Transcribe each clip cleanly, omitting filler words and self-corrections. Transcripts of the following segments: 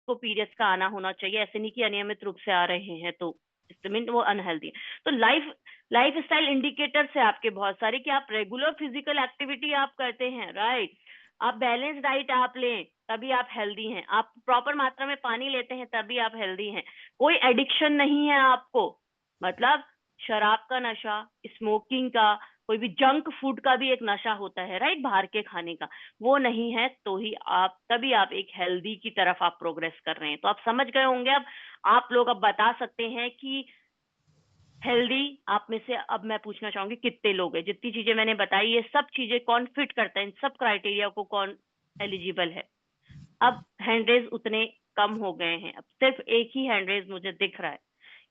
आपको पीरियड्स का आना होना चाहिए, ऐसे नहीं कि अनियमित रूप से आ रहे हैं तो मीन वो अनहेल्दी है। तो लाइफ स्टाइल इंडिकेटर्स है आपके बहुत सारे, कि आप रेगुलर फिजिकल एक्टिविटी आप करते हैं, राइट, आप बैलेंस डाइट आप लें तभी आप हेल्दी हैं, आप प्रॉपर मात्रा में पानी लेते हैं तभी आप हेल्दी हैं, कोई एडिक्शन नहीं है आपको, मतलब शराब का नशा, स्मोकिंग का, कोई भी जंक फूड का भी एक नशा होता है, राइट, बाहर के खाने का, वो नहीं है, तो ही आप तभी आप एक हेल्दी की तरफ आप प्रोग्रेस कर रहे हैं। तो आप समझ गए होंगे अब, आप लोग अब बता सकते हैं कि हेल्दी आप में से, अब मैं पूछना चाहूंगी कितने लोग हैं, जितनी चीजें मैंने बताई ये सब चीजें कौन फिट करता है, इन सब क्राइटेरिया को कौन एलिजिबल है। अब हैंड रेज उतने कम हो गए हैं, अब सिर्फ एक ही हैंड रेज मुझे दिख रहा है,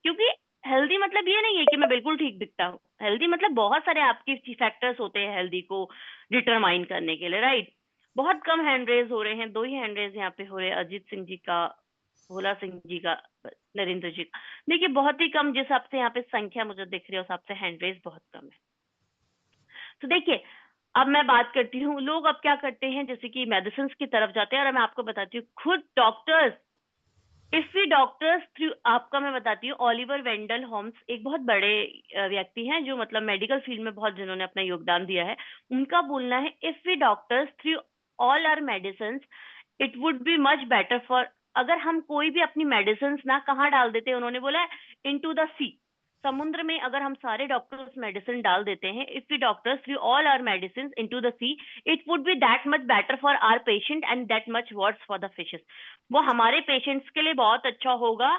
क्योंकि हेल्दी मतलब ये नहीं है कि मैं बिल्कुल ठीक दिखता हूँ, हेल्दी मतलब बहुत सारे आपके फैक्टर्स होते हैं हेल्दी को डिटरमाइन करने के लिए, राइट। बहुत कम हैंड रेज हो रहे हैं, दो ही हैंड रेज यहाँ पे हो रहे हैं, अजीत सिंह जी का, भोला सिंह जी का, नरेंद्र जी का। देखिए बहुत ही कम, जिस हिसाब से यहाँ पे संख्या मुझे दिख रही है उस हिसाब से हैंड रेज बहुत कम है। तो देखिए, अब मैं बात करती हूँ, लोग अब क्या करते हैं, जैसे कि मेडिसिन की तरफ जाते हैं, और मैं आपको बताती हूँ खुद doctors, if we doctors threw, आपका मैं बताती हूँ, ओलिवर वेंडल होम्स एक बहुत बड़े व्यक्ति हैं जो मतलब मेडिकल फील्ड में बहुत, जिन्होंने अपना योगदान दिया है, उनका बोलना है if we doctors threw all our medicine it would be much better for, अगर हम कोई भी अपनी मेडिसिन ना कहाँ डाल देते हैं, उन्होंने बोला इनटू द सी, समुद्र में अगर हम सारे डॉक्टर्स मेडिसिन डाल देते हैं, if we doctors threw all our medicine into the sea, it would be that much better for our patient and that much worse for the fishes. वो हमारे पेशेंट्स के लिए बहुत अच्छा होगा,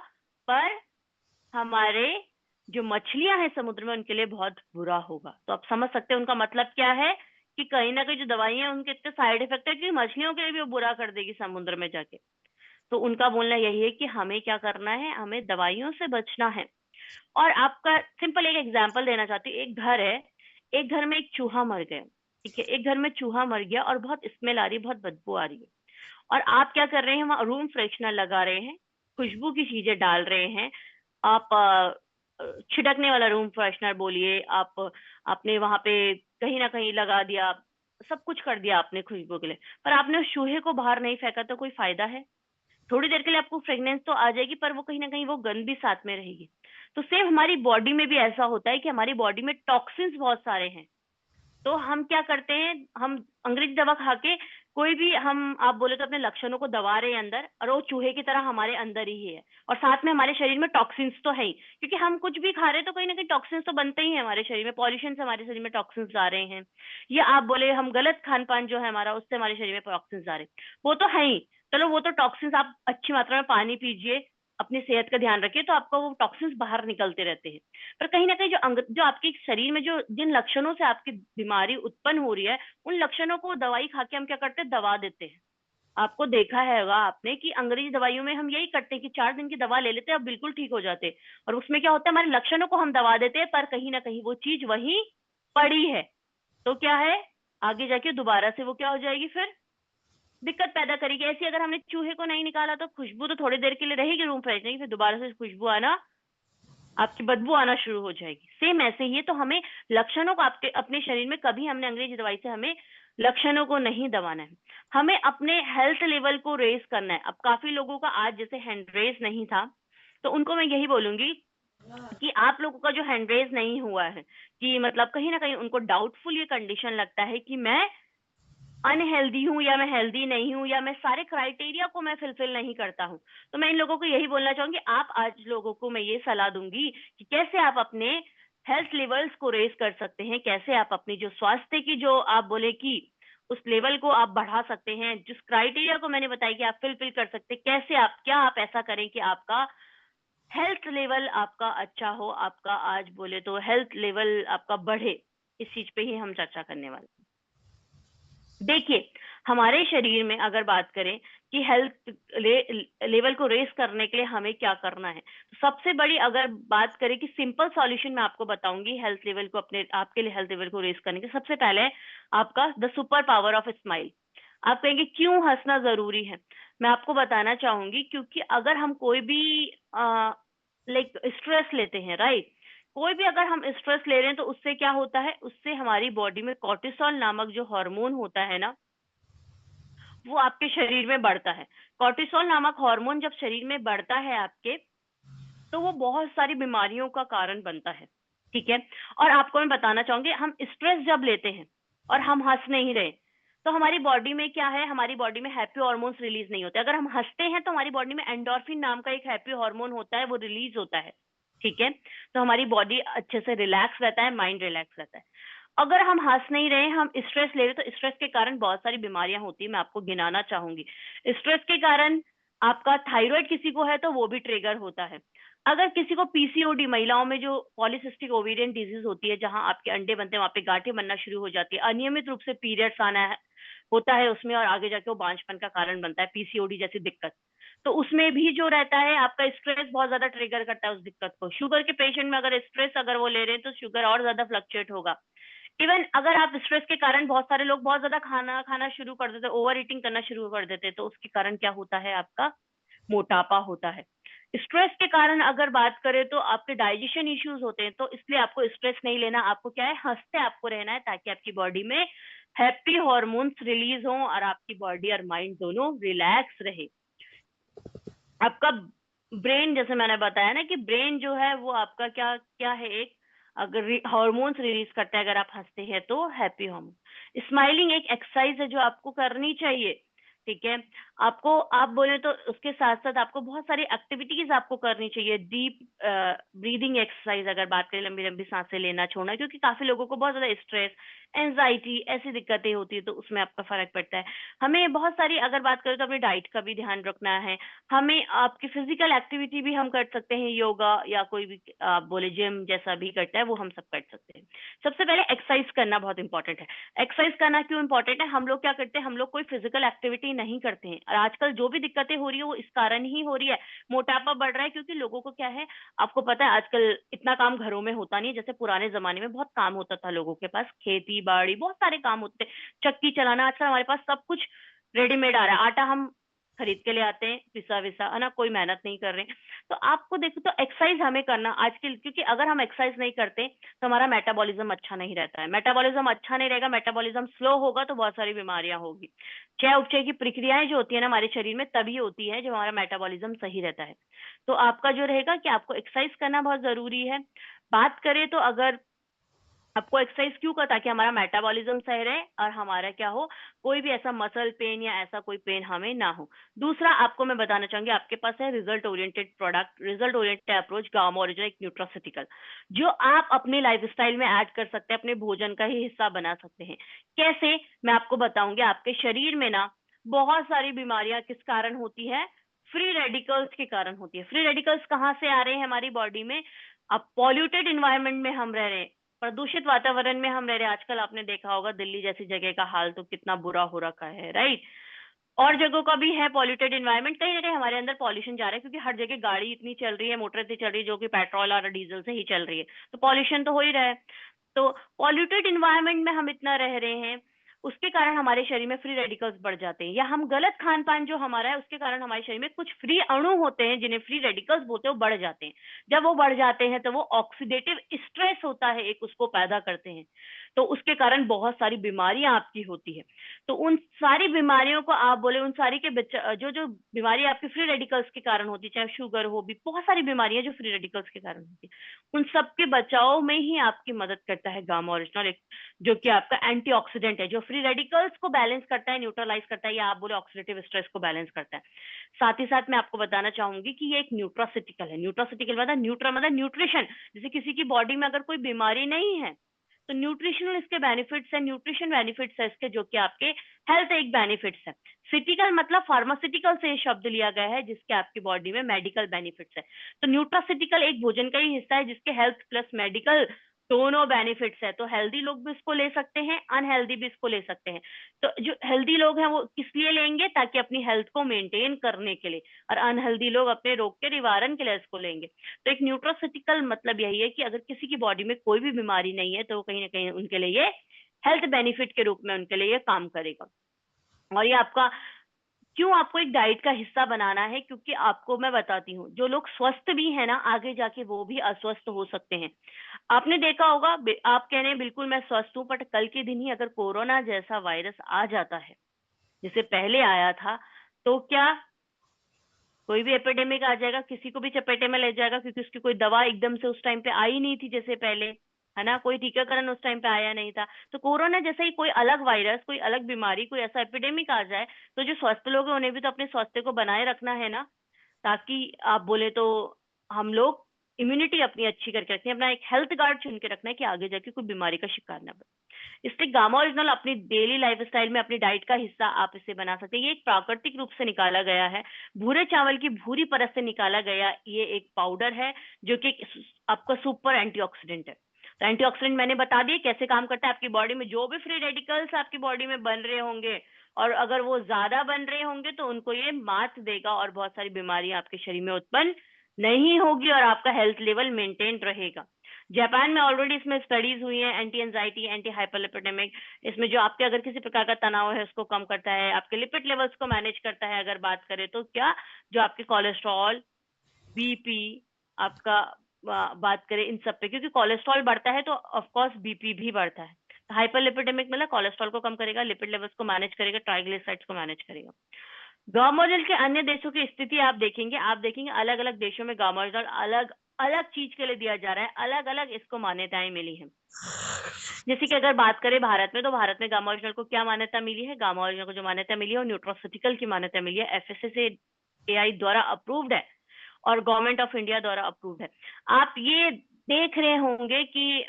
पर हमारे जो मछलियां हैं समुद्र में उनके लिए बहुत बुरा होगा। तो आप समझ सकते हैं उनका मतलब क्या है, कि कहीं ना कहीं जो दवाइयां हैं उनके इतने साइड इफेक्ट है कि मछलियों के लिए भी वो बुरा कर देगी समुद्र में जाके। तो उनका बोलना यही है कि हमें क्या करना है, हमें दवाइयों से बचना है। और आपका सिंपल एक एग्जांपल देना चाहती हूँ, एक घर है, एक घर में एक चूहा मर गया, ठीक है, एक घर में चूहा मर गया और बहुत स्मेल आ रही है, बहुत बदबू आ रही है, और आप क्या कर रहे हैं, वहां रूम फ्रेशनर लगा रहे हैं, खुशबू की चीजें डाल रहे हैं, आप छिड़कने वाला रूम फ्रेशनर बोलिए, आप आपने वहां पे कहीं ना कहीं लगा दिया, सब कुछ कर दिया आपने खुशबू के लिए, पर आपने उस चूहे को बाहर नहीं फेंका, तो कोई फायदा है? थोड़ी देर के लिए आपको फ्रेग्रेंस तो आ जाएगी, पर वो कहीं ना कहीं वो गंध भी साथ में रहेगी। तो सेम हमारी बॉडी में भी ऐसा होता है कि हमारी बॉडी में टॉक्सिन्स बहुत सारे हैं। तो हम क्या करते हैं, हम अंग्रेजी दवा खा के कोई भी, हम आप बोले तो अपने लक्षणों को दबा रहे हैं अंदर, और वो चूहे की तरह हमारे अंदर ही है, और साथ में हमारे शरीर में टॉक्सिन्स तो है ही, क्योंकि हम कुछ भी खा रहे हैं तो कहीं ना कहीं टॉक्सिन्स तो बनते ही है हमारे शरीर में, पॉल्यूशन से हमारे शरीर में टॉक्सिन्स आ रहे हैं, या आप बोले हम गलत खान पान जो है हमारा, उससे हमारे शरीर में टॉक्सिन्स आ रहे हैं, वो तो है ही। चलो वो तो टॉक्सिन्स, आप अच्छी मात्रा में पानी पीजिए, अपनी सेहत का ध्यान रखिए, तो आपका वो टॉक्सिन्स बाहर निकलते रहते हैं। पर कहीं ना कहीं जो आपके शरीर में जो जिन लक्षणों से आपकी बीमारी उत्पन्न हो रही है, उन लक्षणों को दवाई खा के हम क्या करते हैं, दबा देते हैं। आपको देखा हैगा आपने कि अंग्रेजी दवाइयों में हम यही करते हैं कि 4 दिन की दवा ले लेते हैं, अब बिल्कुल ठीक हो जाते हैं, और उसमें क्या होता है, हमारे लक्षणों को हम दबा देते हैं, पर कहीं ना कहीं वो चीज वहीं पड़ी है। तो क्या है, आगे जाके दोबारा से वो क्या हो जाएगी, फिर दिक्कत पैदा करेगी। ऐसी अगर हमने चूहे को नहीं निकाला तो खुशबू तो थोड़ी देर के लिए रहेगी रूम फ्रेश नहीं, फिर दोबारा से खुशबू आना, आपकी बदबू आना शुरू हो जाएगी। सेम ऐसे ही है, तो हमें लक्षणों को आपके अपने शरीर में, कभी हमने अंग्रेजी दवाई से हमें लक्षणों को नहीं दबाना है, हमें अपने हेल्थ लेवल को रेज करना है। अब काफी लोगों का आज जैसे हैंड रेज नहीं था, तो उनको मैं यही बोलूंगी कि आप लोगों का जो हैंड रेज नहीं हुआ है, कि मतलब कहीं ना कहीं उनको डाउटफुल ये कंडीशन लगता है कि मैं अनहेल्दी हूँ या मैं हेल्दी नहीं हूँ, या मैं सारे क्राइटेरिया को मैं फुलफिल नहीं करता हूँ, तो मैं इन लोगों को यही बोलना चाहूंगी, आप आज लोगों को मैं ये सलाह दूंगी कि कैसे आप अपने हेल्थ लेवल्स को रेज कर सकते हैं, कैसे आप अपनी जो स्वास्थ्य की जो आप बोले कि उस लेवल को आप बढ़ा सकते हैं, जिस क्राइटेरिया को मैंने बताया कि आप फिल कर सकते हैं, कैसे आप क्या आप ऐसा करें कि आपका हेल्थ लेवल आपका अच्छा हो, आपका आज बोले तो हेल्थ लेवल आपका बढ़े। इस चीज पे ही हम चर्चा करने वाले हैं। देखिए, हमारे शरीर में अगर बात करें कि हेल्थ लेवल को रेस करने के लिए हमें क्या करना है, तो सबसे बड़ी अगर बात करें कि सिंपल सॉल्यूशन मैं आपको बताऊंगी हेल्थ लेवल को, अपने आपके लिए हेल्थ लेवल को रेस करने के, सबसे पहले आपका the super power of smile. आप कहेंगे क्यों हंसना जरूरी है, मैं आपको बताना चाहूंगी, क्योंकि अगर हम कोई भी लाइक स्ट्रेस लेते हैं, राइट, कोई भी अगर हम स्ट्रेस ले रहे हैं तो उससे क्या होता है, उससे हमारी बॉडी में कोर्टिसोल नामक जो हार्मोन होता है ना, वो आपके शरीर में बढ़ता है। कॉर्टिसोल नामक हार्मोन जब शरीर में बढ़ता है आपके, तो वो बहुत सारी बीमारियों का कारण बनता है, ठीक है। और आपको मैं बताना चाहूंगी, हम स्ट्रेस जब लेते हैं और हम हंस नहीं रहे, तो हमारी बॉडी में क्या है, हमारी बॉडी में हैप्पी हार्मोन्स रिलीज नहीं होते। अगर हम हंसते हैं तो हमारी बॉडी में एंडोर्फिन नाम का एक हैप्पी हार्मोन होता है, वो रिलीज होता है, ठीक है। तो हमारी बॉडी अच्छे से रिलैक्स रहता है, माइंड रिलैक्स रहता है। अगर हम हंस नहीं रहे, हम स्ट्रेस ले रहे, तो स्ट्रेस के कारण बहुत सारी बीमारियां होती है, मैं आपको गिनाना चाहूंगी। स्ट्रेस के कारण आपका थायराइड किसी को है तो वो भी ट्रिगर होता है। अगर किसी को पीसीओडी, महिलाओं में जो पॉलिसिस्टिक ओवेरियन डिजीज होती है, जहां आपके अंडे बनते हैं वहां पे गांठें बनना शुरू हो जाती है, अनियमित रूप से पीरियड्स आना है होता है उसमें, और आगे जाके वो बांझपन का कारण बनता है, पीसीओडी जैसी दिक्कत। तो उसमें भी जो रहता है, आपका स्ट्रेस बहुत ज्यादा ट्रिगर करता है उस दिक्कत को। शुगर के पेशेंट में अगर स्ट्रेस अगर वो ले रहे हैं तो शुगर और ज्यादा फ्लक्चुएट होगा। इवन अगर आप स्ट्रेस के कारण, बहुत सारे लोग बहुत ज्यादा खाना खाना शुरू कर देते, ओवर ईटिंग करना शुरू कर देते, तो उसके कारण क्या होता है, आपका मोटापा होता है। स्ट्रेस के कारण अगर बात करें तो आपके डाइजेशन इश्यूज होते हैं, तो इसलिए आपको स्ट्रेस नहीं लेना, आपको क्या है, हंसते आपको रहना है, ताकि आपकी बॉडी में हैप्पी हॉर्मोन्स रिलीज हों और आपकी बॉडी और माइंड दोनों रिलैक्स रहे। आपका ब्रेन, जैसे मैंने बताया ना कि ब्रेन जो है वो आपका क्या क्या है, एक अगर हार्मोन्स रिलीज करता है अगर आप हंसते हैं तो, हैप्पी हार्मोन। स्माइलिंग एक एक्सरसाइज है जो आपको करनी चाहिए, ठीक है। आपको, आप बोले तो उसके साथ साथ आपको बहुत सारी एक्टिविटीज आपको करनी चाहिए। डीप ब्रीदिंग एक्सरसाइज अगर बात करें, लंबी लंबी सांसें लेना छोड़ना, क्योंकि काफी लोगों को बहुत ज्यादा स्ट्रेस, एंजाइटी ऐसी दिक्कतें होती है, तो उसमें आपका फर्क पड़ता है। हमें बहुत सारी, अगर बात करें तो अपनी डाइट का भी ध्यान रखना है। हमें आपकी फिजिकल एक्टिविटी भी हम कर सकते हैं, योगा या कोई भी आप बोले जिम जैसा भी करता है वो हम सब कर सकते हैं। सबसे पहले एक्सरसाइज करना बहुत इंपॉर्टेंट है। एक्सरसाइज करना क्यों इंपॉर्टेंट है, हम लोग क्या करते हैं, हम लोग कोई फिजिकल एक्टिविटी नहीं करते हैं, और आजकल जो भी दिक्कतें हो रही है वो इस कारण ही हो रही है। मोटापा बढ़ रहा है क्योंकि लोगों को क्या है, आपको पता है आजकल इतना काम घरों में होता नहीं है, जैसे पुराने जमाने में बहुत काम होता था लोगों के पास, खेती बाड़ी बहुत सारे काम होते थे, चक्की चलाना। आजकल हमारे पास सब कुछ रेडीमेड आ रहा है, आटा हम खरीद के ले आते हैं, पिसा विसा, है ना, कोई मेहनत नहीं कर रहे हैं। तो आपको देखो, तो एक्सरसाइज हमें करना आज के, क्योंकि अगर हम एक्सरसाइज नहीं करते तो हमारा मेटाबॉलिज्म अच्छा नहीं रहता है। मेटाबॉलिज्म अच्छा नहीं रहेगा, मेटाबॉलिज्म स्लो होगा, तो बहुत सारी बीमारियां होगी। क्षय उपचय की प्रक्रियाएं जो होती है ना हमारे शरीर में, तभी होती है जब हमारा मेटाबॉलिज्म सही रहता है। तो आपका जो रहेगा कि आपको एक्सरसाइज करना बहुत जरूरी है। बात करें तो अगर आपको एक्सरसाइज क्यों कर, ताकि हमारा मेटाबॉलिज्म सही रहे और हमारा क्या हो, कोई भी ऐसा मसल पेन या ऐसा कोई पेन हमें ना हो। दूसरा आपको मैं बताना चाहूंगी, आपके पास है result oriented product, result oriented approach, gamma original एक न्यूट्रासिटिकल, जो आप अपने लाइफस्टाइल में ऐड कर सकते हैं, अपने भोजन का ही हिस्सा बना सकते हैं। कैसे, मैं आपको बताऊंगी। आपके शरीर में ना बहुत सारी बीमारियां किस कारण होती है, फ्री रेडिकल्स के कारण होती है। फ्री रेडिकल्स कहाँ से आ रहे हैं हमारी बॉडी में, अब पॉल्यूटेड इन्वायरमेंट में हम रह रहे हैं, प्रदूषित वातावरण में हम रह रहे हैं। आजकल आपने देखा होगा दिल्ली जैसी जगह का हाल तो कितना बुरा हो रखा है, राइट। और जगहों का भी है पॉल्यूटेड इन्वायरमेंट, कहीं ना कहीं हमारे अंदर पॉल्यूशन जा रहा है, क्योंकि हर जगह गाड़ी इतनी चल रही है, मोटर इतनी चल रही है जो कि पेट्रोल और डीजल से ही चल रही है, तो पॉल्यूशन तो हो ही रहा है। तो पॉल्यूटेड इन्वायरमेंट में हम इतना रह रहे हैं, उसके कारण हमारे शरीर में फ्री रेडिकल्स बढ़ जाते हैं, या हम गलत खान पान जो हमारा है उसके कारण हमारे शरीर में कुछ फ्री अणु होते हैं जिन्हें फ्री रेडिकल्स बोलते हैं, वो बढ़ जाते हैं। जब वो बढ़ जाते हैं तो वो ऑक्सीडेटिव स्ट्रेस होता है एक, उसको पैदा करते हैं, तो उसके कारण बहुत सारी बीमारियां आपकी होती है। तो उन सारी बीमारियों को आप बोले, उन सारी के जो जो बीमारी आपकी फ्री रेडिकल्स के कारण होती है, चाहे शुगर हो भी, बहुत सारी बीमारियां जो फ्री रेडिकल्स के कारण होती है, उन सब के बचाव में ही आपकी मदद करता है गामा ओरिजिनल एक, जो कि आपका एंटीऑक्सीडेंट है, जो फ्री रेडिकल्स को बैलेंस करता है, न्यूट्रलाइज करता है, या आप बोले ऑक्सीडेटिव स्ट्रेस को बैलेंस करता है। साथ ही साथ मैं आपको बताना चाहूंगी कि ये एक न्यूट्रासिटिकल है। न्यूट्रासिटिकल मतलब न्यूट्रा मतलब न्यूट्रिशन, जैसे किसी की बॉडी में अगर कोई बीमारी नहीं है तो न्यूट्रिशनल इसके बेनिफिट्स है, न्यूट्रिशन बेनिफिट्स है इसके, जो कि आपके हेल्थ एक बेनिफिट्स है। सिटिकल मतलब फार्मास्यूटिकल से ये शब्द लिया गया है, जिसके आपकी बॉडी में मेडिकल बेनिफिट्स है। तो न्यूट्रासिटिकल एक भोजन का ही हिस्सा है जिसके हेल्थ प्लस मेडिकल दोनों बेनिफिट्स है। तो हेल्दी लोग भी इसको ले सकते हैं, अनहेल्दी भी इसको ले सकते हैं। तो जो हेल्दी लोग हैं वो किस लिए लेंगे, ताकि अपनी हेल्थ को मेंटेन करने के लिए, और अनहेल्दी लोग अपने रोग के निवारण के लिए इसको लेंगे। तो एक न्यूट्रोसिटिकल मतलब यही है कि अगर किसी की बॉडी में कोई भी बीमारी नहीं है तो कहीं ना कहीं उनके लिए ये हेल्थ बेनिफिट के रूप में उनके लिए ये काम करेगा। और ये आपका, क्यों आपको एक डाइट का हिस्सा बनाना है, क्योंकि आपको मैं बताती हूँ, जो लोग स्वस्थ भी है ना आगे जाके वो भी अस्वस्थ हो सकते हैं। आपने देखा होगा, आप कह रहे हैं बिल्कुल मैं स्वस्थ हूँ, बट कल के दिन ही अगर कोरोना जैसा वायरस आ जाता है जैसे पहले आया था, तो क्या कोई भी एपिडेमिक आ जाएगा, किसी को भी चपेटे में ले जाएगा, क्योंकि उसकी कोई दवा एकदम से उस टाइम पे आई नहीं थी जैसे पहले, है ना, कोई टीकाकरण उस टाइम पे आया नहीं था। तो कोरोना जैसा ही कोई अलग वायरस, कोई अलग बीमारी, कोई ऐसा एपिडेमिक आ जाए, तो जो स्वस्थ लोग हैं उन्हें भी तो अपने स्वास्थ्य को बनाए रखना है ना, ताकि आप बोले तो हम लोग इम्यूनिटी अपनी अच्छी करके रखें, अपना एक हेल्थ गार्ड चुन के रखना है कि आगे जाके कोई बीमारी का शिकार ना बने। इसलिए गामा ओरिजिनल अपनी डेली लाइफस्टाइल में अपनी डाइट का हिस्सा आप इसे बना सकते हैं। ये एक प्राकृतिक रूप से निकाला गया है, भूरे चावल की भूरी परत से निकाला गया ये एक पाउडर है, जो कि आपका सुपर एंटीऑक्सीडेंट है। तो एंटीऑक्सीडेंट मैंने बता दिया कैसे काम करता है। आपकी बॉडी में जो भी फ्री रेडिकल्स आपकी बॉडी में बन रहे होंगे, और अगर वो ज्यादा बन रहे होंगे, तो उनको ये मात देगा और बहुत सारी बीमारियां आपके शरीर में उत्पन्न नहीं होगी और आपका हेल्थ लेवल मेंटेन रहेगा। जापान में ऑलरेडी इसमें स्टडीज हुई है, एंटी एंजाइटी, एंटी हाइपरलिपिडेमिक, इसमें जो आपके अगर किसी प्रकार का तनाव है उसको कम करता है, आपके लिपिड लेवल्स को मैनेज करता है। अगर बात करें तो क्या, जो आपके कोलेस्ट्रॉल, बीपी, आपका बात करें इन सब पे, क्योंकि कोलेस्ट्रॉल बढ़ता है तो ऑफ कोर्स बीपी भी बढ़ता है। हाइपरलिपिडेमिक मतलब कोलेस्ट्रॉल को कम करेगा, लिपिड लेवल्स को मैनेज करेगा, ट्राइग्लिसराइड्स को मैनेज करेगा। गामा ओरिजिनल के अन्य देशों की स्थिति आप देखेंगे अलग अलग देशों में गामा ओरिजिनल अलग अलग चीज के लिए दिया जा रहा है, अलग अलग इसको मान्यताएं मिली हैं। जैसे कि अगर बात करें भारत में, तो भारत में गामा ओरिजिनल को क्या मान्यता मिली है? गामा ओरिजिनल को जो मान्यता मिली है वो न्यूट्रोसिटिकल की मान्यता मिली है, एफएसएसएआई द्वारा अप्रूव्ड है और गवर्नमेंट ऑफ इंडिया द्वारा अप्रूव्ड है। आप ये देख रहे होंगे कि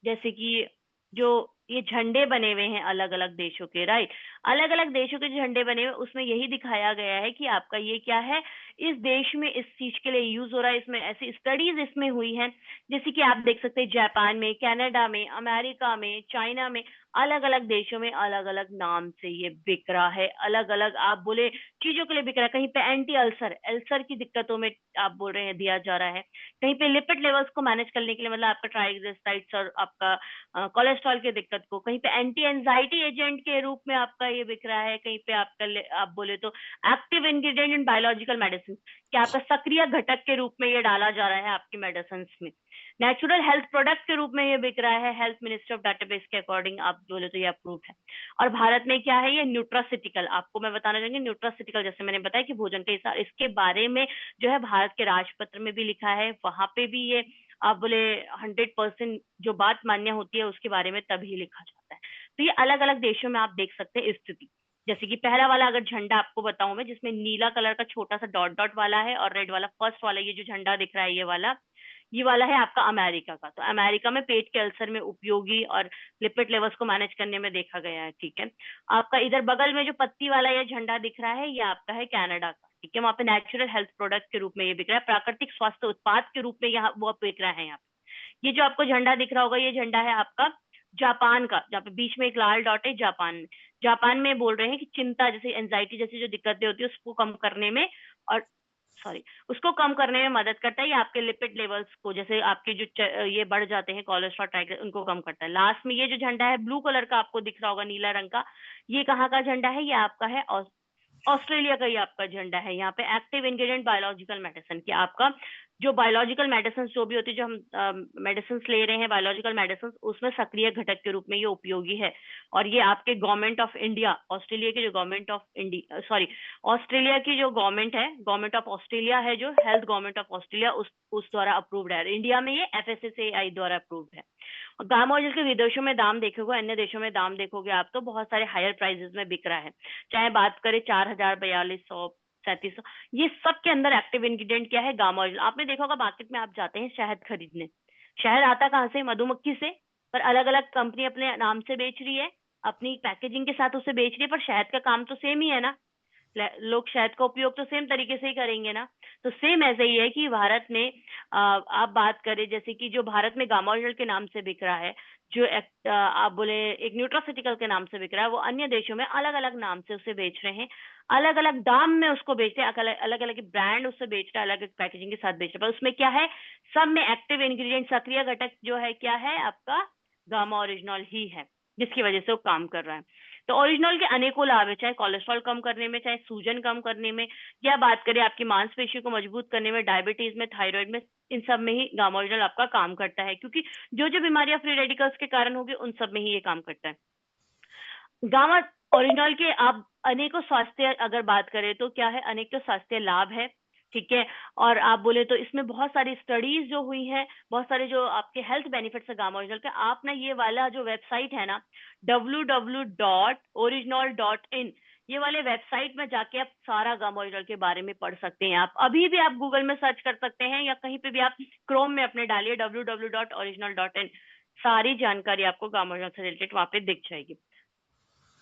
जैसे कि जो ये झंडे बने हुए हैं अलग अलग देशों के, राइट, अलग अलग देशों के जो झंडे बने हुए, उसमें यही दिखाया गया है कि आपका ये क्या है, इस देश में इस चीज के लिए यूज हो रहा है, इसमें ऐसी स्टडीज इसमें हुई हैं। जैसे कि आप देख सकते हैं जापान में, कनाडा में, अमेरिका में, चाइना में, अलग अलग देशों में अलग अलग नाम से ये बिक रहा है, अलग अलग आप बोले चीजों के लिए बिक रहा है। कहीं पे एंटी अल्सर, अल्सर की दिक्कतों में आप बोल रहे हैं दिया जा रहा है, कहीं पे लिपिड लेवल्स को मैनेज करने के लिए, मतलब आपका ट्राइग्लिसराइड्स और आपका कोलेस्ट्रॉल की दिक्कत को, कहीं पे एंटी एंजाइटी एजेंट के रूप में आपका ये बिक रहा है, कहीं पे आपका आप बोले तो active ingredient in biological medicine, कि आपका सक्रिय घटक के रूप में ये डाला जा रहा है आपकी मेडिसिन में। नेचुरल हेल्थ प्रोडक्ट के रूप में ये बिक रहा है, हेल्थ मिनिस्ट्री ऑफ डाटाबेस के अकॉर्डिंग आप बोले तो ये अप्रूव है। और भारत में क्या है, ये न्यूट्रासिटिकल, आपको मैं बताना चाहूंगी न्यूट्रासिटिकल, जैसे मैंने बताया कि भोजन के हिसाब, इसके बारे में जो है भारत के राजपत्र में भी लिखा है, वहां पे भी ये आप बोले 100% जो बात मान्य होती है उसके बारे में तभी लिखा जाता है। तो ये अलग अलग देशों में आप देख सकते हैं स्थिति। जैसे कि पहला वाला अगर झंडा आपको बताऊं मैं, जिसमें नीला कलर का छोटा सा डॉट डॉट वाला है और रेड वाला, फर्स्ट वाला ये जो झंडा दिख रहा है, ये वाला है आपका अमेरिका का। तो अमेरिका में पेट के अल्सर में उपयोगी और लिपिड लेवल्स को मैनेज करने में देखा गया है, ठीक है। आपका इधर बगल में जो पत्ती वाला ये झंडा दिख रहा है, ये आपका है कनाडा का, ठीक है। वहाँ पे नेचुरल हेल्थ प्रोडक्ट के रूप में ये बिक रहा है, प्राकृतिक स्वास्थ्य उत्पाद के रूप में यहाँ वो बिक रहा है यहाँ पे। ये जो आपको झंडा दिख रहा होगा, ये झंडा है आपका जापान का, जहाँ पे बीच में एक लाल डॉट है, जापान में। जापान में बोल रहे हैं कि चिंता जैसे एंजाइटी जैसी जो दिक्कतें होती है उसको कम करने में, और सॉरी, उसको कम करने में मदद करता है। ये आपके लिपिड लेवल्स को, जैसे आपके जो ये बढ़ जाते हैं कोलेस्ट्रॉल, ट्राइग्लिसराइड, उनको कम करता है। लास्ट में ये जो झंडा है ब्लू कलर का आपको दिख रहा होगा, नीला रंग का, ये कहाँ का झंडा है? ये आपका है ऑस्ट्रेलिया का, ये आपका झंडा है। यहाँ पे एक्टिव इंग्रेडिएंट बायोलॉजिकल मेडिसिन, कि आपका जो बायोलॉजिकल मेडिसिन जो भी होती है, जो हम मेडिसिन ले रहे हैं बायोलॉजिकल मेडिसिन, उसमें सक्रिय घटक के रूप में ये उपयोगी है। और ये आपके गवर्नमेंट ऑफ इंडिया, ऑस्ट्रेलिया के जो government of India, sorry, Australia की जो गवर्नमेंट है, गवर्नमेंट ऑफ ऑस्ट्रेलिया है, जो हेल्थ गवर्नमेंट ऑफ ऑस्ट्रेलिया, उस द्वारा अप्रूव्ड है। इंडिया में ये एफएसएसएआई द्वारा अप्रूव्ड है। गामा ओरिजिनल के विदेशों में दाम देखोगे, अन्य देशों में दाम देखोगे आप, तो बहुत सारे हायर प्राइसेस में बिक रहा है। चाहे बात करें 4000, 4200, 3700, ये सब के अंदर एक्टिव इंग्रेडिएंट क्या है? Gamma original. आपने देखा होगा मार्केट में आप जाते हैं शहद खरीदने, शहद आता कहाँ से? मधुमक्खी से, पर अलग अलग कंपनी अपने नाम से बेच रही है, अपनी पैकेजिंग के साथ उसे बेच रही है, पर शहद का काम तो सेम ही है ना, लोग शहद का उपयोग तो सेम तरीके से ही करेंगे ना। तो सेम ऐसे ही है कि भारत में आप बात करें, जैसे कि जो भारत में गामा ओरिजिनल के नाम से बिक रहा है, जो आप बोले एक न्यूट्रासिटिकल के नाम से बिक रहा है, वो अन्य देशों में अलग अलग नाम से उसे बेच रहे हैं, अलग अलग दाम में उसको बेचते हैं, अलग अलग ब्रांड उससे बेच रहा है, अलग अलग पैकेजिंग के साथ बेच रहा है, पर उसमें क्या है, सब में एक्टिव इंग्रेडिएंट, सक्रिय घटक जो है क्या है आपका? गामा ओरिजिनल ही है, जिसकी वजह से वो काम कर रहा है। तो ओरिजिनल के अनेकों लाभ है, चाहे कोलेस्ट्रॉल कम करने में, चाहे सूजन कम करने में, या बात करें आपकी मांसपेशी को मजबूत करने में, डायबिटीज में, थायराइड में, इन सब में ही गामा ओरिजिनल आपका काम करता है, क्योंकि जो जो बीमारियां फ्री रेडिकल्स के कारण होगी उन सब में ही ये काम करता है। गामा ओरिजिनल के आप अनेकों स्वास्थ्य अगर बात करें तो क्या है, अनेकों स्वास्थ्य लाभ है, ठीक है। और आप बोले तो इसमें बहुत सारी स्टडीज जो हुई है, बहुत सारे जो आपके हेल्थ बेनिफिट्स है गामा ओरिजिनल के। आप ना ये वाला जो वेबसाइट है ना, www.original.in, ये वाले वेबसाइट में जाके आप सारा गामा ओरिजिनल के बारे में पढ़ सकते हैं। आप अभी भी आप गूगल में सर्च कर सकते हैं, या कहीं पे भी आप क्रोम में अपने डालिए www.original.in, सारी जानकारी आपको गामा ओरिजिनल से रिलेटेड वहां पे दिख जाएगी।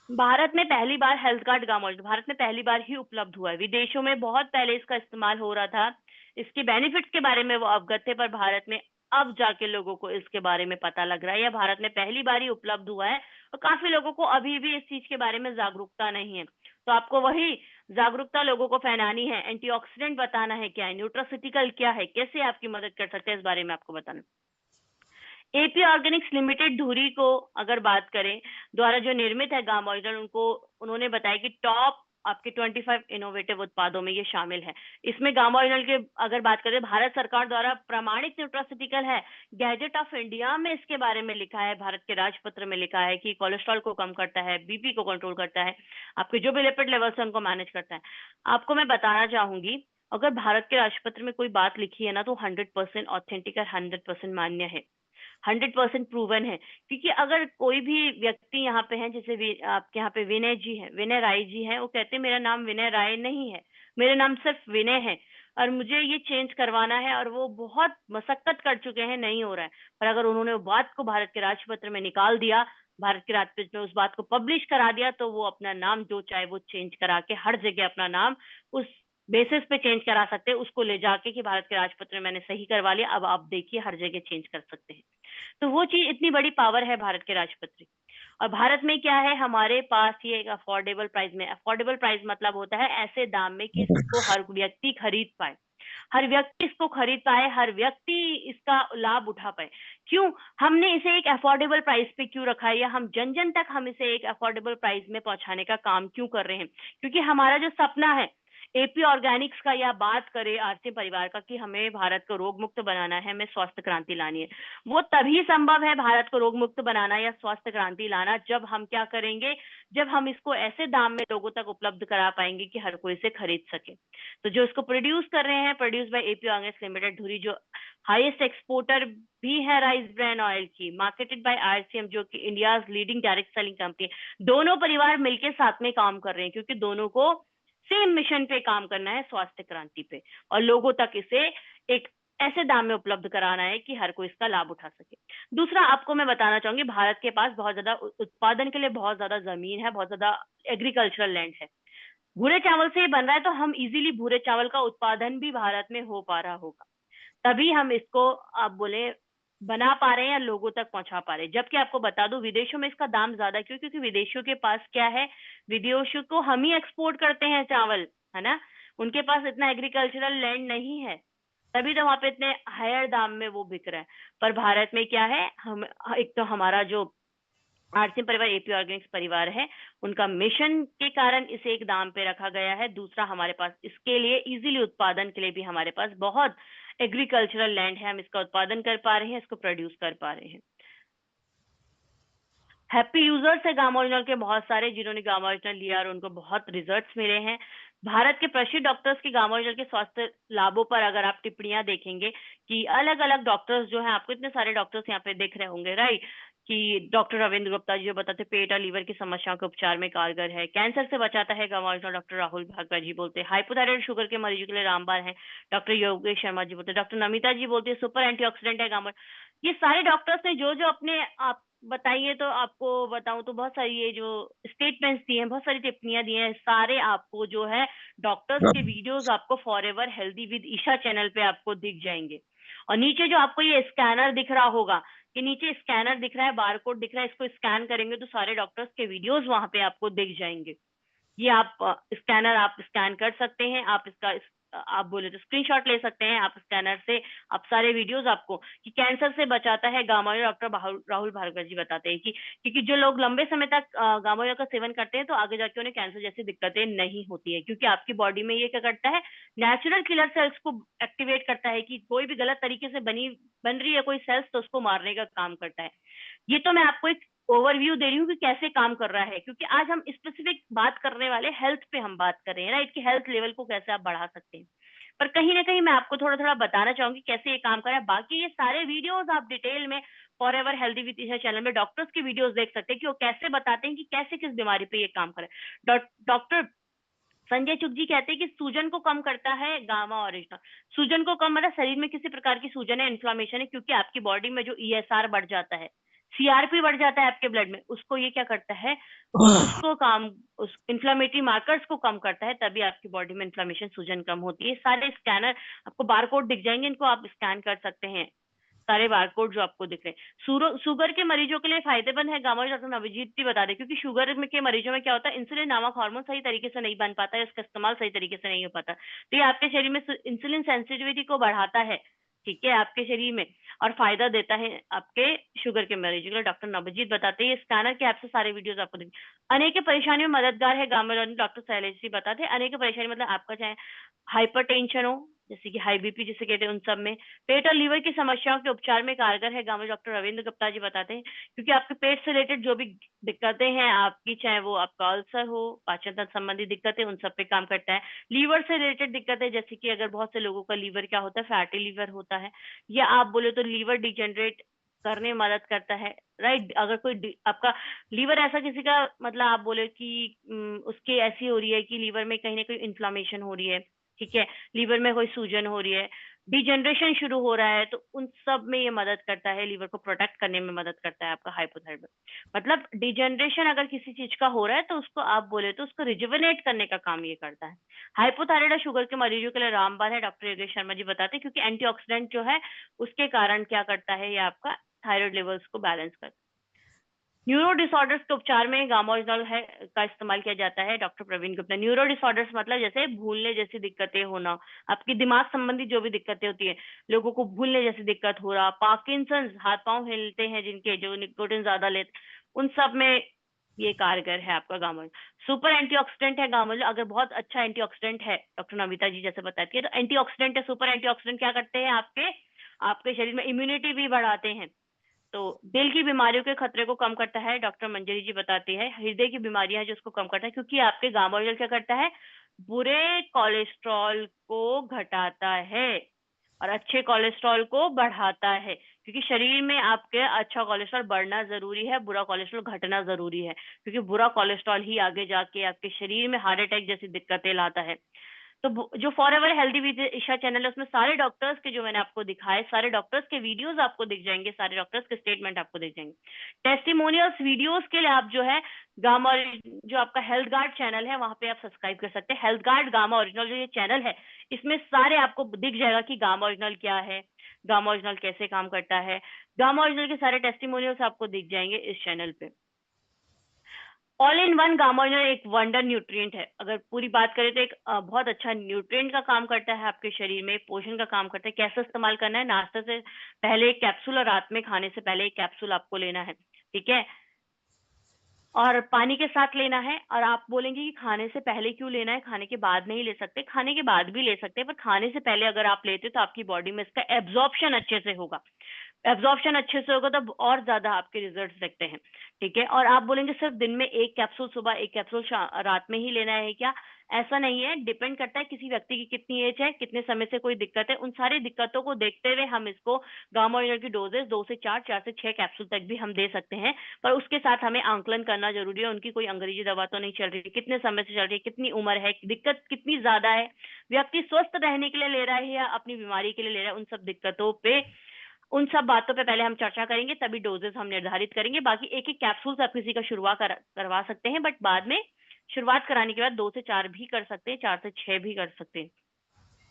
भारत में पहली बार health card Gamma Original Bharat में पहली बार ही उपलब्ध हुआ है। विदेशों में बहुत पहले इसका इस्तेमाल हो रहा था, इसके बेनिफिट्स के बारे में वो अवगत थे, पर भारत में अब जाके लोगों को इसके बारे में पता लग रहा है, या भारत में पहली बार ही उपलब्ध हुआ है। और काफी लोगों को अभी भी इस चीज के बारे में जागरूकता नहीं है, तो आपको वही जागरूकता लोगों को फैलानी है। एंटीऑक्सीडेंट बताना है क्या है, न्यूट्रास्यूटिकल क्या है, कैसे आपकी मदद कर सकते हैं, इस बारे में आपको बताना। एपी ऑर्गेनिक्स लिमिटेड धुरी को अगर बात करें, द्वारा जो निर्मित है गामा ओरिजिनल, उनको उन्होंने बताया कि टॉप आपके 25 इनोवेटिव उत्पादों में ये शामिल है। इसमें गामा ओरिजिनल के अगर बात करें, भारत सरकार द्वारा प्रमाणित न्यूट्रास्यूटिकल है। गैजेट ऑफ इंडिया में इसके बारे में लिखा है, भारत के राजपत्र में लिखा है कि कोलेस्ट्रॉल को कम करता है, बीपी को कंट्रोल करता है, आपके जो भी लिपिड लेवल्स है उनको मैनेज करता है। आपको मैं बताना चाहूंगी, अगर भारत के राजपत्र में कोई बात लिखी है ना, तो 100% ऑथेंटिक और 100% मान्य है, 100% प्रूवन है। क्योंकि अगर कोई भी व्यक्ति यहाँ पे है, जैसे आपके यहाँ पे विनय जी है, विनय राय जी है, वो कहते हैं मेरा नाम विनय राय नहीं है, मेरा नाम सिर्फ विनय है, और मुझे ये चेंज करवाना है, और वो बहुत मशक्कत कर चुके हैं, नहीं हो रहा है। पर अगर उन्होंने वो बात को भारत के राजपत्र में निकाल दिया, भारत के राजपत्र में उस बात को पब्लिश करा दिया, तो वो अपना नाम जो चाहे वो चेंज करा के हर जगह अपना नाम उस बेसिस पे चेंज करा सकते हैं, उसको ले जाके कि भारत के राजपत्र में मैंने सही करवा लिया, अब आप देखिए हर जगह चेंज कर सकते हैं। तो वो चीज, इतनी बड़ी पावर है भारत के राजपत्र की। और भारत में क्या है, हमारे पास ये एक अफोर्डेबल प्राइस में, अफोर्डेबल प्राइस मतलब होता है ऐसे दाम में कि इसको हर व्यक्ति खरीद पाए, हर व्यक्ति इसको खरीद पाए, हर व्यक्ति इसका लाभ उठा पाए। क्यों हमने इसे एक अफोर्डेबल प्राइस पे क्यों रखा है, या हम जन जन तक हम इसे एक अफोर्डेबल प्राइस में पहुंचाने का काम क्यों कर रहे हैं? क्योंकि हमारा जो सपना है एपी ऑर्गेनिक्स का, या बात करें आरसी परिवार का, कि हमें भारत को रोग मुक्त बनाना है, हमें स्वास्थ्य क्रांति लानी है, वो तभी संभव है भारत को रोग मुक्त बनाना या स्वास्थ्य क्रांति लाना, जब हम क्या करेंगे, जब हम इसको ऐसे दाम में लोगों तक उपलब्ध करा पाएंगे कि हर कोई इसे खरीद सके। तो जो इसको प्रोड्यूस कर रहे हैं, produce by AP Organics limited धुरी, जो हाईएस्ट एक्सपोर्टर भी है राइस ब्रांड ऑयल की, मार्केटेड बाय आरसीएम, जो कि India leading direct selling company. दोनों परिवार मिलकर साथ में काम कर रहे हैं, क्योंकि दोनों को सेम मिशन पे काम करना है, स्वास्थ्य क्रांति पे, और लोगों तक इसे एक ऐसे दाम में उपलब्ध कराना है कि हर कोई इसका लाभ उठा सके। दूसरा आपको मैं बताना चाहूंगी, भारत के पास बहुत ज्यादा उत्पादन के लिए बहुत ज्यादा जमीन है, बहुत ज्यादा एग्रीकल्चरल लैंड है। भूरे चावल से ही बन रहा है, तो हम इजीली भूरे चावल का उत्पादन भी भारत में हो पा रहा होगा, तभी हम इसको आप बोले बना पा रहे हैं या लोगों तक पहुंचा पा रहे हैं। जबकि आपको बता दूं, विदेशों में इसका दाम ज्यादा क्यों? क्योंकि विदेशियों के पास क्या है, विदेशों को हम ही एक्सपोर्ट करते हैं चावल, है ना, उनके पास इतना एग्रीकल्चरल लैंड नहीं है, तभी तो वहां पे इतने हायर दाम में वो बिक रहा है। पर भारत में क्या है, हम एक तो हमारा जो आरसीएम परिवार, एपी ऑर्गेनिक्स परिवार है, उनका मिशन के कारण इसे एक दाम पे रखा गया है। दूसरा, हमारे पास इसके लिए इजीली उत्पादन के लिए भी हमारे पास बहुत एग्रीकल्चरल लैंड है, हम इसका उत्पादन कर पा रहे हैं, इसको प्रोड्यूस कर पा रहे हैं। हैप्पी यूजर्स है गामा ओरिजिनल के बहुत सारे, जिन्होंने गामा ओरिजिनल लिया और उनको बहुत रिजल्ट्स मिले हैं। भारत के प्रसिद्ध डॉक्टर्स की गामा ओरिजिनल के स्वास्थ्य लाभों पर अगर आप टिप्पणियां देखेंगे, कि अलग अलग डॉक्टर्स जो हैं, आपको इतने सारे डॉक्टर्स यहाँ पे दिख रहे होंगे, राइट, कि डॉक्टर रविंद्र गुप्ता जी जो बताते पेट और लीवर की समस्याओं के उपचार में कारगर है, कैंसर से बचाता है Gamma Original, doctor Rahul Bhagwat ji बोलते हैं, हाइपोथायराइड शुगर के मरीजों के लिए रामबाण है, डॉक्टर योगेश शर्मा जी बोलते हैं, डॉक्टर नमिता जी बोलते हैं सुपर एंटीऑक्सीडेंट है गामा। ये सारे डॉक्टर्स ने जो जो अपने आप बताइए, तो आपको बताऊं तो बहुत सारी ये जो स्टेटमेंट्स दिए हैं, बहुत सारी टिप्पणियां दी हैं, सारे आपको जो है डॉक्टर्स के वीडियोस आपको forever healthy with Isha channel पे आपको दिख जाएंगे। और नीचे जो आपको ये स्कैनर दिख रहा होगा, कि नीचे स्कैनर दिख रहा है, बारकोड दिख रहा है, इसको स्कैन करेंगे तो सारे डॉक्टर्स के वीडियोस वहां पे आपको दिख जाएंगे। ये आप स्कैनर आप स्कैन कर सकते हैं, आप इसका आप बोले तो स्क्रीनशॉट ले सकते हैं, आप स्कैनर से आप सारे वीडियोस आपको, कि कैंसर से बचाता है Gamma Original, doctor Rahul Bhargav ji बताते हैं कि क्योंकि जो लोग लंबे समय तक गामा ओरिजिनल का सेवन करते हैं, तो आगे जाके उन्हें कैंसर जैसी दिक्कतें नहीं होती है, क्योंकि आपकी बॉडी में ये क्या करता है, नेचुरल किलर सेल्स को एक्टिवेट करता है, कि कोई भी गलत तरीके से बन रही है कोई सेल्स, तो उसको मारने का काम करता है। ये तो मैं आपको एक ओवरव्यू दे रही हूँ कि कैसे काम कर रहा है, क्योंकि आज हम स्पेसिफिक बात करने वाले हेल्थ पे हम बात कर रहे हैं, राइट, कि हेल्थ लेवल को कैसे आप बढ़ा सकते हैं। पर कहीं ना कहीं मैं आपको थोड़ा थोड़ा बताना चाहूंगी कैसे ये काम कर रहा है। बाकी ये सारे वीडियोस आप डिटेल में forever healthy with Isha channel में डॉक्टर्स की वीडियोस देख सकते हैं कि वो कैसे बताते हैं कि कैसे किस बीमारी पे ये काम करे। डॉक्टर संजय चुग जी कहते हैं कि सूजन को कम करता है गामा ओरिजिनल। सूजन को कम मतलब शरीर में किसी प्रकार की सूजन है, इन्फ्लामेशन है, क्योंकि आपकी बॉडी में जो ईएसआर बढ़ जाता है, सीआरपी बढ़ जाता है आपके ब्लड में, उसको ये क्या करता है, उसको काम, उस इन्फ्लामेटरी मार्कर्स को कम करता है, तभी आपकी बॉडी में इन्फ्लामेशन सूजन कम होती है। सारे स्कैनर आपको बारकोड दिख जाएंगे, इनको आप स्कैन कर सकते हैं, सारे बारकोड जो आपको दिख रहे हैं। शुगर के मरीजों के लिए फायदेमंद है गामा, डॉक्टर नवजीत जी बता दें, क्योंकि शुगर के मरीजों में क्या होता है, इंसुलिन नामक हार्मोन सही तरीके से नहीं बन पाता है, इसका इस्तेमाल सही तरीके से नहीं हो पाता, तो ये आपके शरीर में इंसुलिन सेंसिटिविटी को बढ़ाता है, ठीक है, आपके शरीर में, और फायदा देता है आपके शुगर के मरीजों के लिए। डॉक्टर नवजीत बताते हैं, ये स्कैनर के ऐप से सारे वीडियोस आपको देंगे। अनेक परेशानियों में मददगार है गामा, डॉक्टर शैलेश जी बताते हैं। अनेक परेशानी मतलब आपका चाहे हाइपरटेंशन हो, जैसे कि हाई बीपी जिसे कहते हैं, उन सब में, पेट और लीवर की समस्याओं के उपचार में कारगर है गामा, डॉक्टर रविंद्र गुप्ता जी बताते हैं, क्योंकि आपके पेट से रिलेटेड जो भी दिक्कतें हैं आपकी, चाहे वो आपका अल्सर हो, पाचन तंत्र संबंधी दिक्कतें, उन सब पे काम करता है। लीवर से रिलेटेड दिक्कतें, जैसे कि अगर बहुत से लोगों का लीवर क्या होता है, फैटी लीवर होता है, या आप बोले तो लीवर डिजेनरेट करने में मदद करता है, राइट। अगर कोई आपका लीवर ऐसा किसी का मतलब आप बोले कि उसके ऐसी हो रही है कि लीवर में कहीं ना कहीं इन्फ्लामेशन हो रही है, ठीक है, लीवर में कोई सूजन हो रही है, डिजेनरेशन शुरू हो रहा है, तो उन सब में ये मदद करता है, लीवर को प्रोटेक्ट करने में मदद करता है आपका हाइपोथायराइड। मतलब डिजेनरेशन अगर किसी चीज का हो रहा है तो उसको आप बोले तो उसको रिजुविनेट करने का काम ये करता है। हाइपोथायराइड शुगर के मरीजों के लिए रामबाण है, डॉक्टर योगेश शर्मा जी बताते हैं, क्योंकि एंटीऑक्सीडेंट जो है उसके कारण क्या करता है, ये आपका थायराइड लेवल्स को बैलेंस करता है। न्यूरो डिसऑर्डर्स के उपचार में गामा ओरिजिनल है का इस्तेमाल किया जाता है, doctor Praveen Gupta. Neuro disorders मतलब जैसे भूलने जैसी दिक्कतें होना, आपकी दिमाग संबंधी जो भी दिक्कतें होती है, लोगों को भूलने जैसी दिक्कत हो रहा, पार्किंसंस, हाथ पांव हिलते हैं जिनके, जो निकोटिन ज्यादा लेते, उन सब में ये कारगर है आपका गामा। सुपर एंटीऑक्सीडेंट है गामा, अगर बहुत अच्छा एंटीऑक्सीडेंट है, डॉक्टर नमिता जी जैसे बताती है, तो एंटीऑक्सीडेंट है, सुपर एंटीऑक्सीडेंट क्या करते हैं, आपके आपके शरीर में इम्यूनिटी भी बढ़ाते हैं, तो दिल की बीमारियों के खतरे को कम करता है, डॉक्टर मंजरी जी बताती है। हृदय की बीमारियां हैं जो उसको कम करता है, क्योंकि आपके गामा ऑयल क्या करता है, बुरे कोलेस्ट्रॉल को घटाता है और अच्छे कोलेस्ट्रॉल को बढ़ाता है, क्योंकि शरीर में आपके अच्छा कोलेस्ट्रॉल बढ़ना जरूरी है, बुरा कोलेस्ट्रॉल घटना जरूरी है, क्योंकि बुरा कोलेस्ट्रॉल ही आगे जाके आपके शरीर में हार्ट अटैक जैसी दिक्कतें लाता है। तो जो forever healthy with Isha channel है, उसमें सारे डॉक्टर्स के जो मैंने आपको दिखाए, सारे डॉक्टर्स के वीडियोस आपको दिख जाएंगे, सारे डॉक्टर्स के स्टेटमेंट आपको दिख जाएंगे। टेस्टिमोनियल्स वीडियोस के लिए आप जो है गामा, जो आपका हेल्थ गार्ड चैनल है, वहां पे आप सब्सक्राइब कर सकते हैं। हेल्थ गार्ड गामा ओरिजिनल जो ये चैनल है, इसमें सारे आपको दिख जाएगा कि गामा ओरिजिनल क्या है, गामा ओरिजिनल कैसे काम करता है, गामा ओरिजिनल के सारे टेस्टिमोनियल्स आपको दिख जाएंगे इस चैनल पे। All in one gamma original एक वंडर न्यूट्रिएंट है, अगर पूरी बात करें तो एक बहुत अच्छा न्यूट्रिएंट का काम करता है आपके शरीर में, पोषण का काम करता है। कैसे इस्तेमाल करना है, नाश्ते से पहले एक कैप्सूल और रात में खाने से पहले एक कैप्सूल आपको लेना है, ठीक है, और पानी के साथ लेना है। और आप बोलेंगे कि खाने से पहले क्यों लेना है, खाने के बाद नहीं ले सकते, खाने के बाद भी ले सकते हैं, पर खाने से पहले अगर आप लेते तो आपकी बॉडी में इसका एब्जॉर्प्शन अच्छे से होगा, एब्जॉर्प्शन अच्छे से होगा तो और ज्यादा आपके रिजल्ट दिखते हैं, ठीक है। और आप बोलेंगे सिर्फ दिन में एक कैप्सूल सुबह, एक कैप्सूल रात में ही लेना है क्या, ऐसा नहीं है, डिपेंड करता है किसी व्यक्ति की कितनी एज है, कितने समय से कोई दिक्कत है, उन सारी दिक्कतों को देखते हुए हम इसको गामा ओरिजिनल की डोजेस 2 से 4, 4 से 6 कैप्सूल तक भी हम दे सकते हैं, पर उसके साथ हमें आंकलन करना जरूरी है, उनकी कोई अंग्रेजी दवा तो नहीं चल रही, कितने समय से चल रही है, कितनी उम्र है, दिक्कत कितनी ज्यादा है, व्यक्ति स्वस्थ रहने के लिए ले रहा है या अपनी बीमारी के लिए ले रहा है, उन सब दिक्कतों पे, उन सब बातों पे पहले हम चर्चा करेंगे, तभी डोजेस हम निर्धारित करेंगे। बाकी एक एक कैप्सूल से आप किसी का शुरुआत करवा सकते हैं, बट बाद में शुरुआत कराने के बाद 2 से 4 भी कर सकते हैं, 4 से 6 भी कर सकते हैं,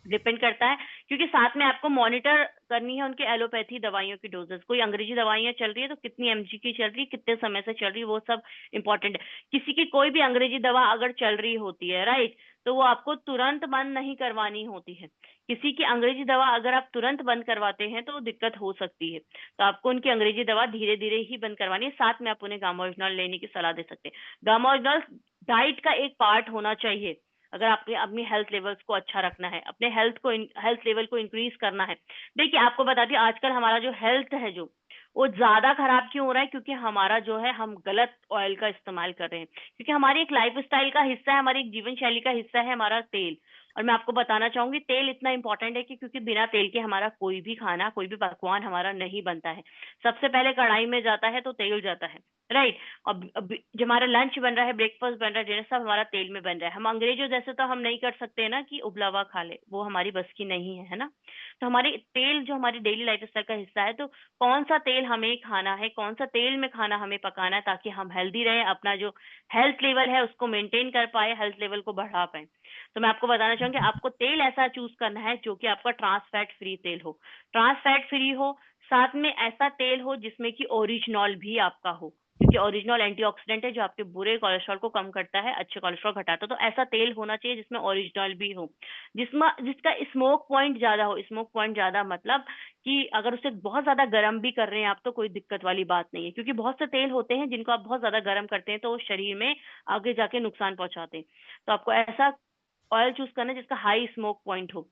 डिपेंड करता है, क्योंकि साथ में आपको मॉनिटर करनी है उनके एलोपैथी दवाइयों की डोजेस, कोई अंग्रेजी दवाइयां चल रही है तो कितनी एमजी की चल रही है, कितने समय से चल रही है, वो सब इंपॉर्टेंट है। किसी की कोई भी अंग्रेजी दवा अगर चल रही होती है, राइट, तो वो आपको तुरंत बंद नहीं करवानी होती है। किसी की अंग्रेजी दवा अगर आप तुरंत बंद करवाते हैं तो दिक्कत हो सकती है, तो आपको उनकी अंग्रेजी दवा धीरे धीरे ही बंद करवानी है, साथ में आप उन्हें गामा ओरिजिनल लेने की सलाह दे सकते हैं। गामा ओरिजिनल डाइट का एक पार्ट होना चाहिए, अगर आपने अपनी हेल्थ लेवल्स को अच्छा रखना है, अपने हेल्थ लेवल को इंक्रीज करना है। देखिए आपको बता दिया, आजकल हमारा जो हेल्थ है जो वो ज्यादा खराब क्यों हो रहा है? क्योंकि हमारा जो है हम गलत ऑयल का इस्तेमाल कर रहे हैं। क्योंकि हमारी एक लाइफ स्टाइल का हिस्सा है, हमारी एक जीवन शैली का हिस्सा है हमारा तेल। और मैं आपको बताना चाहूंगी तेल इतना इंपॉर्टेंट है कि क्योंकि बिना तेल के हमारा कोई भी खाना, कोई भी पकवान हमारा नहीं बनता है। सबसे पहले कढ़ाई में जाता है तो तेल जाता है, राइट। अब जो हमारा लंच बन रहा है, ब्रेकफास्ट बन रहा है, डिनर, सब हमारा तेल में बन रहा है। हम अंग्रेजों जैसे तो हम नहीं कर सकते ना कि उबला हुआ खा ले, वो हमारी बस की नहीं है ना। तो हमारे तेल जो हमारी डेली लाइफ स्टाइल का हिस्सा है, तो कौन सा तेल हमें खाना है, कौन सा तेल में खाना हमें पकाना है, ताकि हम हेल्दी रहे, अपना जो हेल्थ लेवल है उसको मेंटेन कर पाए, हेल्थ लेवल को बढ़ा पाए। तो मैं आपको बताना चाहूंगी आपको तेल ऐसा चूज करना है जो कि आपका ट्रांस फैट फ्री तेल हो, ट्रांस फैट फ्री हो, साथ में ऐसा तेल हो जिसमें कि ओरिजिनॉल भी आपका हो, क्योंकि ओरिजिनल एंटीऑक्सीडेंट है जो आपके बुरे कोलेस्ट्रॉल को कम करता है, अच्छे कोलेस्ट्रॉल घटाता है। तो ऐसा तेल होना चाहिए जिसमें ओरिजिनल भी हो, जिसमें जिसका स्मोक पॉइंट ज्यादा हो। स्मोक पॉइंट ज्यादा मतलब कि अगर उसे बहुत ज्यादा गर्म भी कर रहे हैं आप तो कोई दिक्कत वाली बात नहीं है, क्योंकि बहुत से तेल होते हैं जिनको आप बहुत ज्यादा गर्म करते हैं तो वो शरीर में आगे जाके नुकसान पहुंचाते हैं। तो आपको ऐसा ऑयल चूज करना है जिसका हाई स्मोक पॉइंट हो।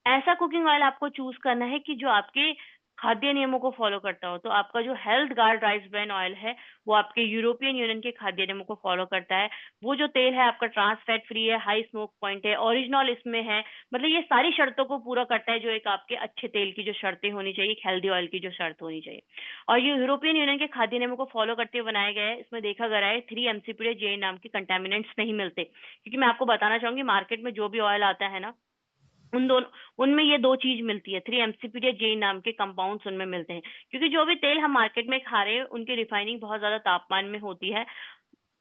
ऐसा कुकिंग ऑयल आपको चूज करना है कि जो आपके खाद्य नियमों को फॉलो करता हो। तो आपका जो health guard rice bran oil है वो आपके यूरोपियन यूनियन के खाद्य नियमों को फॉलो करता है। वो जो तेल है आपका ट्रांस फैट फ्री है, हाई स्मोक पॉइंट है, ओरिजिनल इसमें है, मतलब ये सारी शर्तों को पूरा करता है जो एक आपके अच्छे तेल की जो शर्तें होनी चाहिए, एक हेल्दी ऑयल की जो शर्त होनी चाहिए। और ये यूरोपियन यूनियन के खाद्य नियमों को फॉलो करते हुए बनाया गया है। इसमें देखा गया है 3 MCPD जे नाम के कंटेमिनेंट्स नहीं मिलते, क्योंकि मैं आपको बताना चाहूंगी मार्केट में जो भी ऑयल आता है ना, उन दोनों उनमें ये दो चीज मिलती है, 3 MCPD जे नाम के कंपाउंड्स उनमें मिलते हैं। क्योंकि जो भी तेल हम मार्केट में खा रहे हैं उनकी रिफाइनिंग बहुत ज्यादा तापमान में होती है।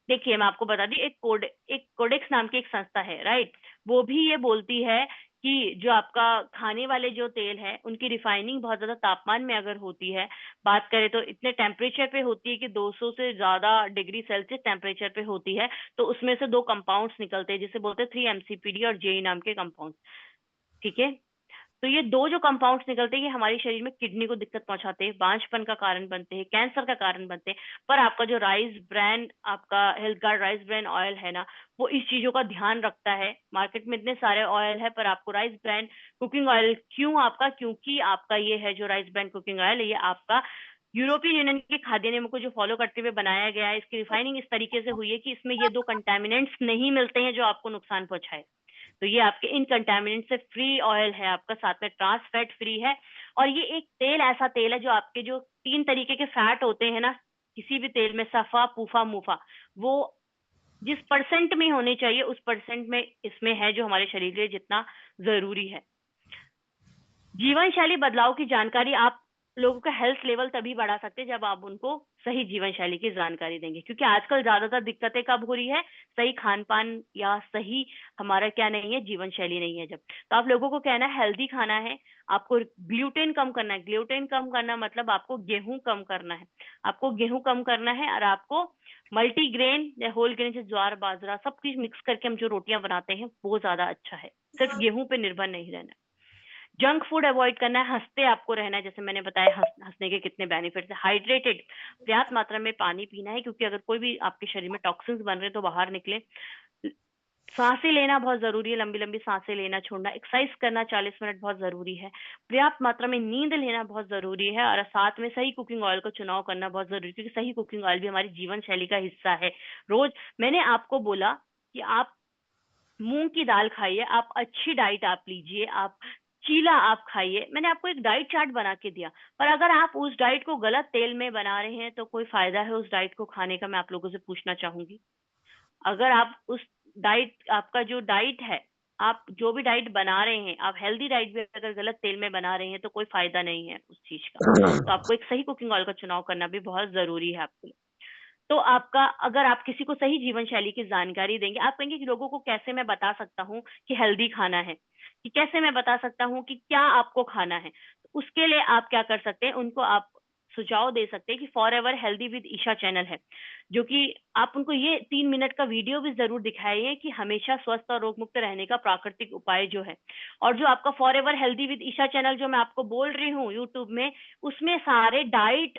देखिए मैं आपको बता दी, एक कोडेक्स नाम की एक संस्था है, राइट। वो भी ये बोलती है कि जो आपका खाने वाले जो तेल है उनकी रिफाइनिंग बहुत ज्यादा तापमान में अगर होती है, बात करें तो इतने टेम्परेचर पे होती है कि 200 से ज्यादा डिग्री सेल्सियस टेम्परेचर पे होती है, तो उसमें से दो कंपाउंड्स निकलते हैं जिसे बोलते हैं 3 MCPD और जे नाम के कंपाउंड, ठीक है। तो ये दो जो कंपाउंड्स निकलते हैं ये हमारे शरीर में किडनी को दिक्कत पहुंचाते हैं, बांझपन का कारण बनते हैं, कैंसर का कारण बनते हैं। पर आपका जो राइस ब्रांड, आपका health guard rice brand oil है ना, वो इस चीजों का ध्यान रखता है। मार्केट में इतने सारे ऑयल है पर आपको राइस ब्रांड कुकिंग ऑयल क्यों आपका, क्योंकि आपका ये है जो राइस ब्रांड कुकिंग ऑयल है, ये आपका यूरोपियन यूनियन के खाद्य नियमों को जो फॉलो करते हुए बनाया गया है। इसकी रिफाइनिंग इस तरीके से हुई है कि इसमें ये दो कंटेमिनेंट्स नहीं मिलते हैं जो आपको नुकसान पहुंचाए। तो ये आपके इन कंटेमिनेंट से फ्री ऑयल है आपका, साथ में ट्रांस फैट फ्री है। और ये एक तेल ऐसा तेल है जो आपके जो 3 तरीके के फैट होते हैं ना किसी भी तेल में, सफा, पूफा, मुफा, वो जिस परसेंट में होने चाहिए उस परसेंट में इसमें है, जो हमारे शरीर के लिए जितना जरूरी है। जीवन शैली बदलाव की जानकारी आप लोगों का हेल्थ लेवल तभी बढ़ा सकते हैं जब आप उनको सही जीवन शैली की जानकारी देंगे, क्योंकि आजकल ज्यादातर दिक्कतें कब हो रही है, सही खान पान या सही हमारा क्या नहीं है, जीवन शैली नहीं है जब। तो आप लोगों को कहना है हेल्दी खाना है, आपको ग्लूटेन कम करना है। ग्लूटेन कम करना मतलब आपको गेहूं कम करना है, आपको गेहूं कम करना है। और आपको मल्टीग्रेन या होल ग्रेन से ज्वार बाजरा सब कुछ मिक्स करके हम जो रोटियां बनाते हैं वो ज्यादा अच्छा है, सिर्फ गेहूं पे निर्भर नहीं रहना है। जंक फूड अवॉइड करना है, हंसते आपको रहना है, जैसे मैंने बताया हंसने के कितने बेनिफिट्स है। हाइड्रेटेड, पर्याप्त मात्रा में पानी पीना है, क्योंकि अगर कोई भी आपके शरीर में टॉक्सिन्स बन रहे हैं तो बाहर निकले। सांसें लेना बहुत जरूरी है, लंबी लंबी सांसें लेना छोड़ना। एक्सरसाइज करना 40 मिनट बहुत जरूरी है। पर्याप्त मात्रा में नींद लेना बहुत जरूरी है। और साथ में सही कुकिंग ऑयल का चुनाव करना बहुत जरूरी है, क्योंकि सही कुकिंग ऑयल भी हमारी जीवन शैली का हिस्सा है। रोज मैंने आपको बोला कि आप मूंग की दाल खाइए, आप अच्छी डाइट आप लीजिए, आप चीला आप खाइए। मैंने आपको एक डाइट चार्ट बना के दिया, पर अगर आप उस डाइट को गलत तेल में बना रहे हैं तो कोई फायदा है उस डाइट को खाने का, मैं आप लोगों से पूछना चाहूंगी। अगर आप उस डाइट, आपका जो डाइट है, आप जो भी डाइट बना रहे हैं, आप हेल्दी डाइट भी अगर गलत तेल में बना रहे हैं तो कोई फायदा नहीं है उस चीज का। तो आपको एक सही कुकिंग ऑयल का चुनाव करना भी बहुत जरूरी है आपके लिए। तो आपका, अगर आप किसी को सही जीवन शैली की जानकारी देंगे, आप कहेंगे कि लोगों को कैसे मैं बता सकता हूँ कि हेल्दी खाना है, कि कैसे मैं बता सकता हूँ कि क्या आपको खाना है। तो उसके लिए आप क्या कर सकते हैं, उनको आप सुझाव दे सकते हैं कि forever healthy with Isha channel है, जो कि आप उनको ये 3 मिनट का वीडियो भी जरूर दिखाइए कि हमेशा स्वस्थ और रोग मुक्त रहने का प्राकृतिक उपाय जो है। और जो आपका forever healthy with Isha channel जो मैं आपको बोल रही हूँ यूट्यूब में, उसमें सारे डाइट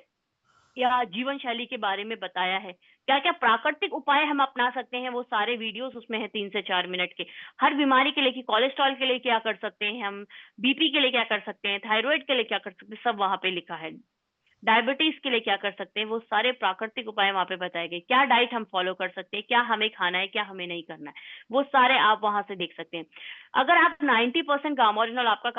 या जीवन शैली के बारे में बताया है, क्या क्या प्राकृतिक उपाय हम अपना सकते हैं, वो सारे वीडियोस उसमें है 3 से 4 मिनट के। हर बीमारी के लिए, कि कोलेस्ट्रॉल के लिए क्या कर सकते हैं हम, बीपी के लिए क्या कर सकते हैं, थायराइड के लिए क्या कर सकते हैं, सब वहां पे लिखा है। डायबिटीज के लिए क्या कर सकते हैं, वो सारे प्राकृतिक उपाय वहां पे बताए गए, क्या डाइट हम फॉलो कर सकते हैं, क्या हमें खाना है, क्या हमें नहीं करना है, वो सारे आप वहां से देख सकते हैं। अगर आप 90% गामा ओरिजिनल आपका